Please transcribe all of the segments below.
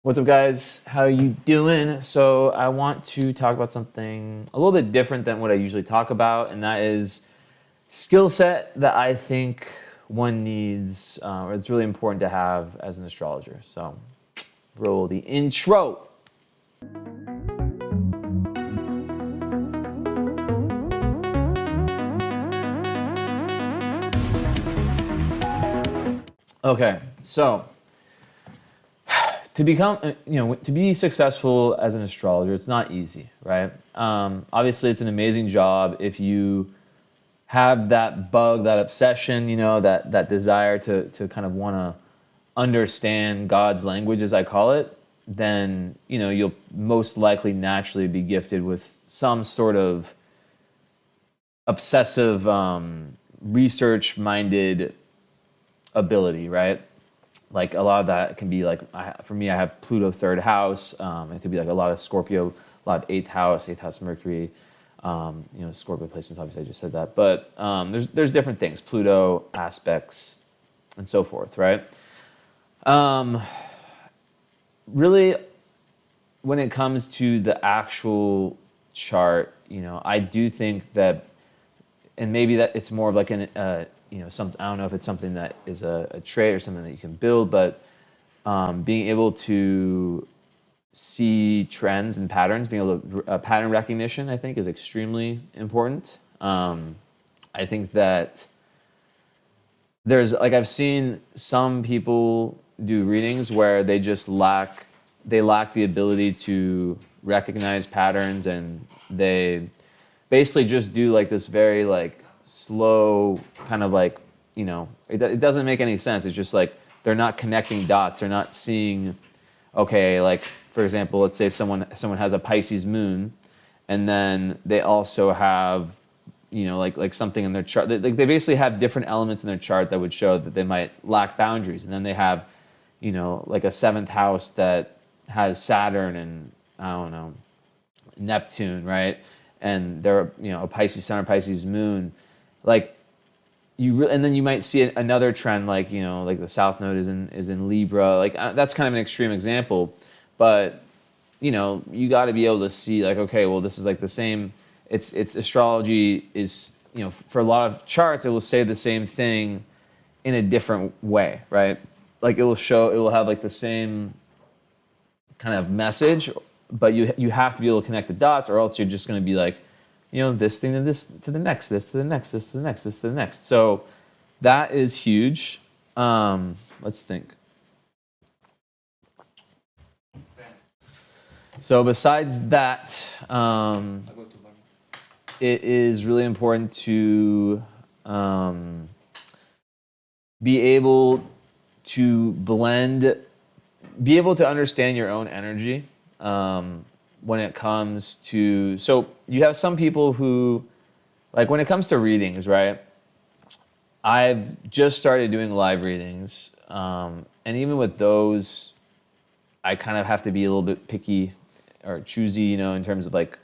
What's up, guys? How you doing? So I want to talk about something a little bit different than what I usually talk about, and that is skill set that I think one needs, or it's really important to have as an astrologer. So roll the intro. Okay, so to become, to be successful as an astrologer, it's not easy, right? Obviously, it's an amazing job if you have that bug, that obsession, that desire to kind of want to understand God's language, as I call it. Then you'll most likely naturally be gifted with some sort of obsessive, research-minded ability, right? Like a lot of that can be like, for me, I have Pluto third house. It could be like a lot of Scorpio, a lot of eighth house Mercury. Scorpio placements, obviously I just said that. But there's different things, Pluto aspects and so forth, right? Really, when it comes to the actual chart, I do think that, and maybe that it's more of like I don't know if it's something that is a trait or something that you can build, but being able to see trends and patterns, being able to pattern recognition, I think is extremely important. I think that I've seen some people do readings where they just lack the ability to recognize patterns, and they basically just do like this very like slow kind of like, it doesn't make any sense. It's just like they're not connecting dots. They're not seeing, okay, like for example, let's say someone has a Pisces moon, and then they also have, like something in their chart. They basically have different elements in their chart that would show that they might lack boundaries. And then they have, like a seventh house that has Saturn and, I don't know, Neptune, right? And they're, a Pisces sun or Pisces moon. Like and then you might see another trend, like, like the South Node is in Libra. Like that's kind of an extreme example, but you got to be able to see like, okay, well, this is like the same. It's astrology is, for a lot of charts, it will say the same thing in a different way, right? Like it will have like the same kind of message, but you have to be able to connect the dots, or else you're just going to be like, this thing to this to the next, this to the next, this to the next, this to the next. So that is huge. Let's think. So besides that, it is really important to be able to be able to understand your own energy. When it comes to, so you have some people who, like when it comes to readings, right? I've just started doing live readings. And even with those, I kind of have to be a little bit picky or choosy, in terms of like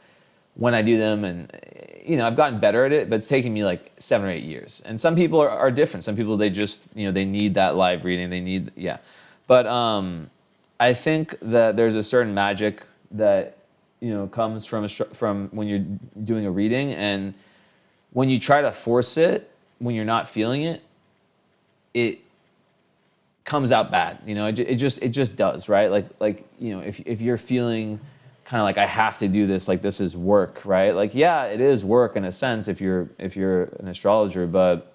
when I do them. And, I've gotten better at it, but it's taken me like 7 or 8 years. And some people are different. Some people, they just, they need that live reading. But I think that there's a certain magic that comes from when you're doing a reading, and when you try to force it, when you're not feeling it, it comes out bad. It just does, right? Like if you're feeling kind of like, I have to do this, like this is work, right? Like, yeah, it is work in a sense if you're an astrologer, but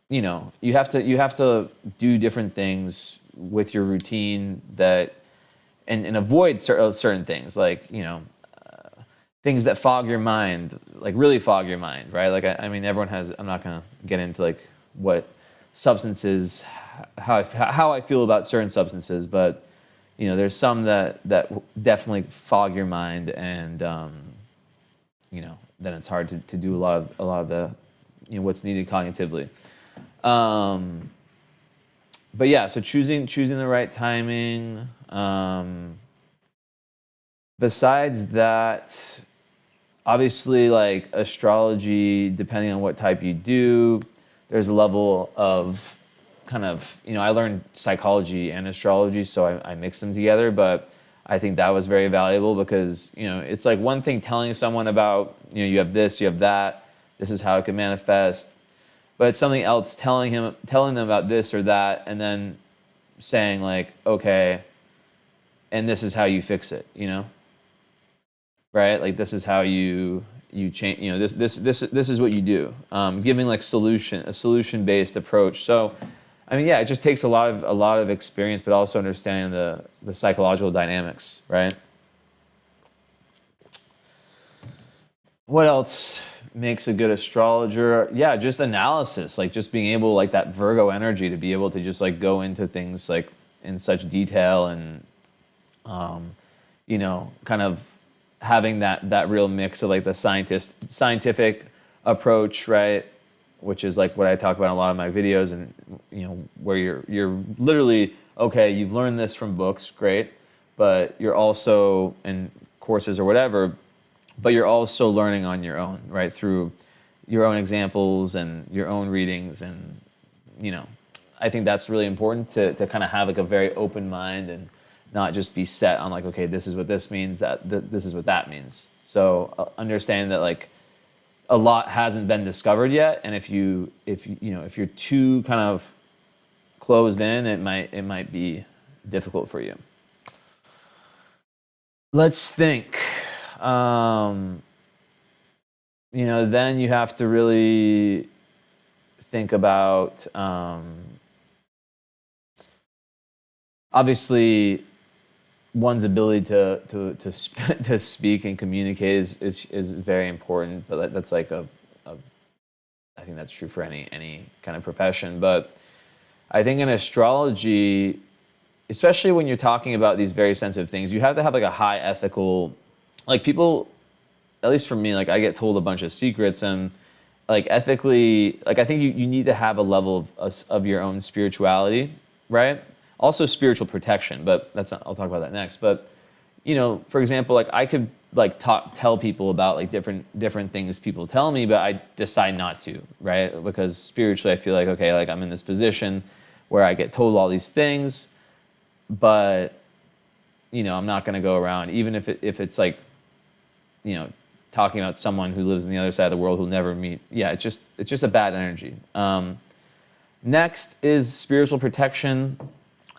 you have to do different things with your routine that. And avoid certain things, like, things that fog your mind, like really fog your mind, right? Like, I mean, everyone has, I'm not going to get into like what substances, how I feel about certain substances, but, there's some that definitely fog your mind, and, then it's hard to do a lot of the, what's needed cognitively. But yeah, so choosing the right timing. Besides that, obviously, like astrology, depending on what type you do, there's a level of kind of, I learned psychology and astrology, so I mixed them together, but I think that was very valuable because, it's like one thing telling someone about, you have this, you have that, this is how it can manifest, but it's something else telling them about this or that, and then saying like, okay, and this is how you fix it, right? Like this is how you change, this is what you do. Giving like a solution based approach. So, I mean, yeah, it just takes a lot of experience, but also understanding the psychological dynamics, right? What else makes a good astrologer? Yeah, just analysis, like just being able, like that Virgo energy, to be able to just like go into things like in such detail and, kind of having that real mix of like the scientific approach, right? Which is like what I talk about in a lot of my videos, and where you're literally, okay, you've learned this from books, great, but you're also in courses or whatever, but you're also learning on your own, right? Through your own examples and your own readings, and I think that's really important to kind of have like a very open mind and not just be set on like, okay, this is what this means, this is what that means. So understanding that like a lot hasn't been discovered yet, and if you're too kind of closed in, it might be difficult for you. Let's think. Then you have to really think about obviously one's ability to speak and communicate is very important, but that's like I think that's true for any kind of profession. But I think in astrology, especially when you're talking about these very sensitive things, you have to have like a high ethical, like people, at least for me, like I get told a bunch of secrets, and like ethically, like I think you need to have a level of your own spirituality, right? Also spiritual protection, but I'll talk about that next. But for example, like I could like tell people about like different things people tell me, but I decide not to, right? Because spiritually I feel like, okay, like I'm in this position where I get told all these things, but I'm not going to go around, even if it's like talking about someone who lives on the other side of the world who'll never meet. Yeah, it's just a bad energy. Next is spiritual protection.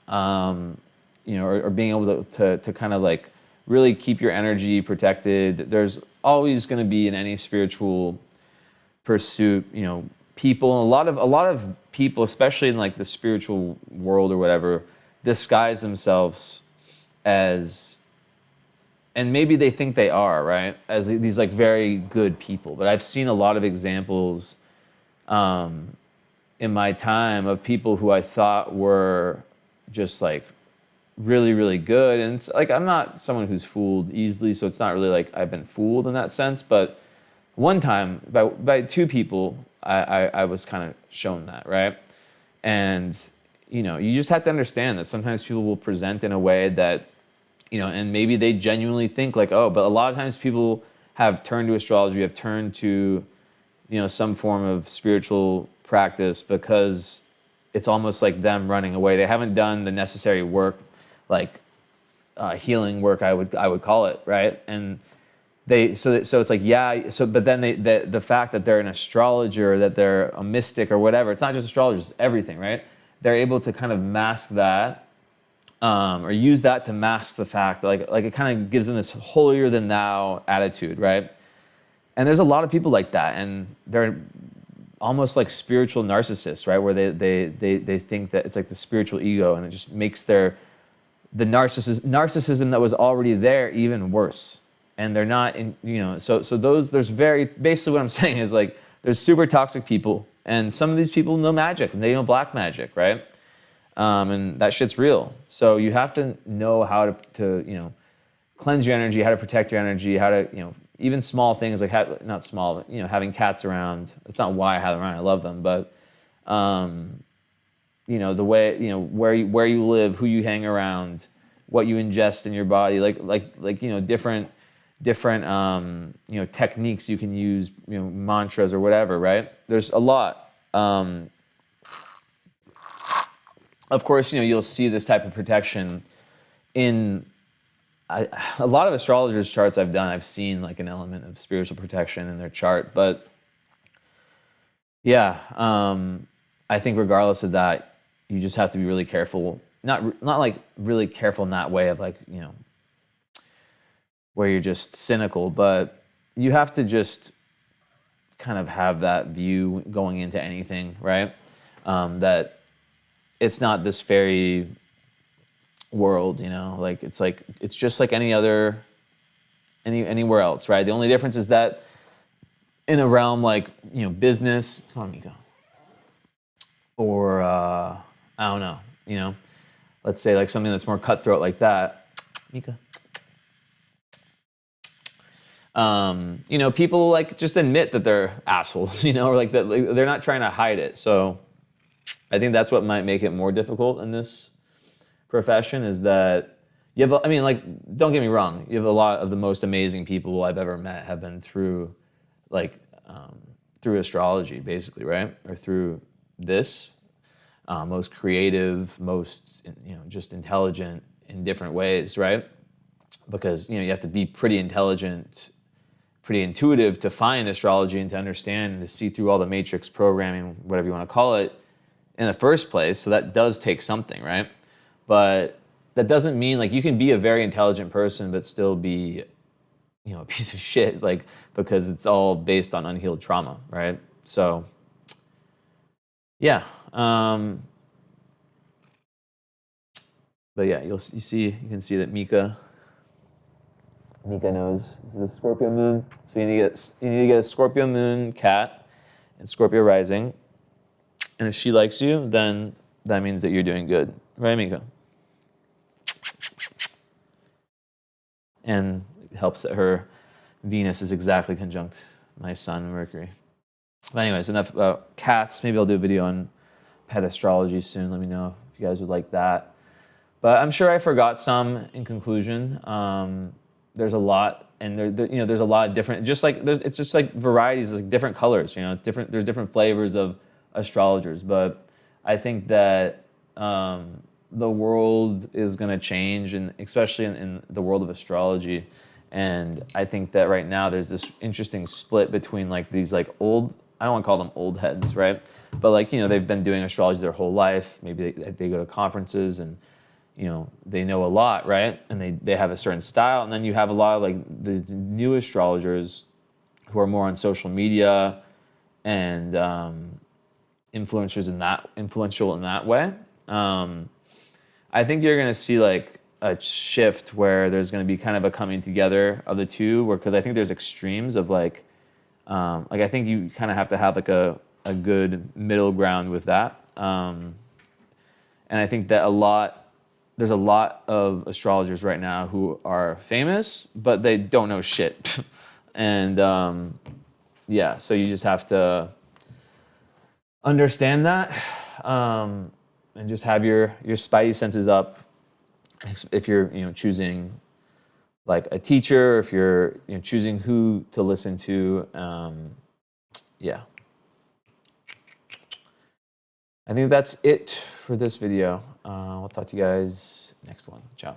Or being able to kind of like really keep your energy protected. There's always going to be in any spiritual pursuit, people, a lot of people, especially in like the spiritual world or whatever, disguise themselves as, and maybe they think they are, right, as these like very good people. But I've seen a lot of examples in my time of people who I thought were just like really, really good. And it's like, I'm not someone who's fooled easily, so it's not really like I've been fooled in that sense. But one time by two people, I was kind of shown that, right? And, you just have to understand that sometimes people will present in a way that, and maybe they genuinely think like, oh, but a lot of times people have turned to astrology, have turned to, some form of spiritual practice because it's almost like them running away. They haven't done the necessary work, like healing work, I would call it, right? And so it's like, yeah. So but then the fact that they're an astrologer, that they're a mystic or whatever, it's not just astrologers, it's everything, right? They're able to kind of mask that, or use that to mask the fact that like it kind of gives them this holier than thou attitude, right? And there's a lot of people like that, and they're almost like spiritual narcissists, right? Where they think that it's like the spiritual ego, and it just makes the narcissism that was already there even worse. And they're not in, so there's basically what I'm saying is like there's super toxic people, and some of these people know magic and they know black magic, right? And that shit's real. So you have to know how to cleanse your energy, how to protect your energy, how to even small things like not small, but having cats around. It's not why I have them around. I love them, but the way where you live, who you hang around, what you ingest in your body, like different techniques you can use, mantras or whatever, right? There's a lot. of course, you'll see this type of protection in a lot of astrologers' charts I've done. I've seen like an element of spiritual protection in their chart, but yeah, I think regardless of that, you just have to be really careful. Not like really careful in that way of like, where you're just cynical, but you have to just kind of have that view going into anything, right? That it's not this fairy world, like it's just like anywhere else, right? The only difference is that in a realm like business, come on, Miko, or I don't know, let's say like something that's more cutthroat like that, Mika. People like just admit that they're assholes, or like that, like, they're not trying to hide it. So I think that's what might make it more difficult in this profession, is that you have, like, don't get me wrong, you have a lot of the most amazing people I've ever met have been through, like, through astrology, basically, right? Or through this, most creative, most, just intelligent in different ways, right? Because, you have to be pretty intelligent, pretty intuitive to find astrology and to understand and to see through all the matrix programming, whatever you want to call it, in the first place. So that does take something, right? But that doesn't mean, like, you can be a very intelligent person but still be, a piece of shit, like, because it's all based on unhealed trauma, right? So, yeah. But yeah, you can see that Mika knows this is a Scorpio moon, so you need to get a Scorpio moon cat and Scorpio rising, and if she likes you, then that means that you're doing good, right, Mika? And it helps that her Venus is exactly conjunct my Sun, Mercury. But anyways, enough about cats. Maybe I'll do a video on pet astrology soon. Let me know if you guys would like that. But I'm sure I forgot some in conclusion. There's a lot, and there's a lot of different. It's just like varieties, like different colors. It's different. There's different flavors of astrologers, but I think that the world is going to change, and especially in the world of astrology. And I think that right now there's this interesting split between like these like old. I don't want to call them old heads, right? But like they've been doing astrology their whole life. Maybe they go to conferences and they know a lot, right? And they have a certain style. And then you have a lot of like the new astrologers who are more on social media and influential in that way. I think you're going to see like a shift where there's going to be kind of a coming together of the two, because I think there's extremes of like I think you kind of have to have like a good middle ground with that. And I think that there's a lot of astrologers right now who are famous, but they don't know shit. And yeah, so you just have to understand that and just have your spidey senses up if you're choosing like a teacher, if you're choosing who to listen to. Yeah. I think that's it for this video. We'll talk to you guys next one. Ciao.